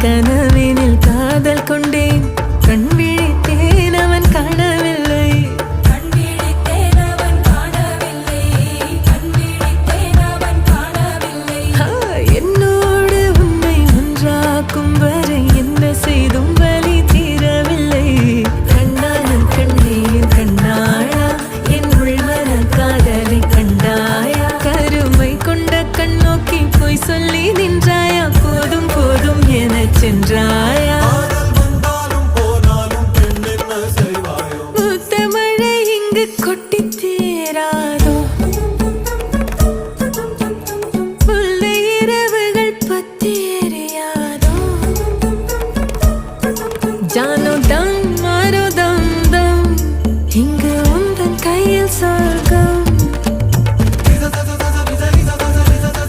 கனவினில் காதல் கொண்டேன் கண் விழித்தேன் அவன் காணவில்லை என்னோடு உன்னை ஒன்றாக்கும் வரை என்ன செய்தும் வலி தீரவில்லை கண்ணானன் கண்ணீர் கண்ணாளா என் உள்மன காதலை கண்டாயா கருமை கொண்ட கண்ணோக்கி போய் சொல்லி நின்றாயா போதும் போதும் எனச் சென்றாய்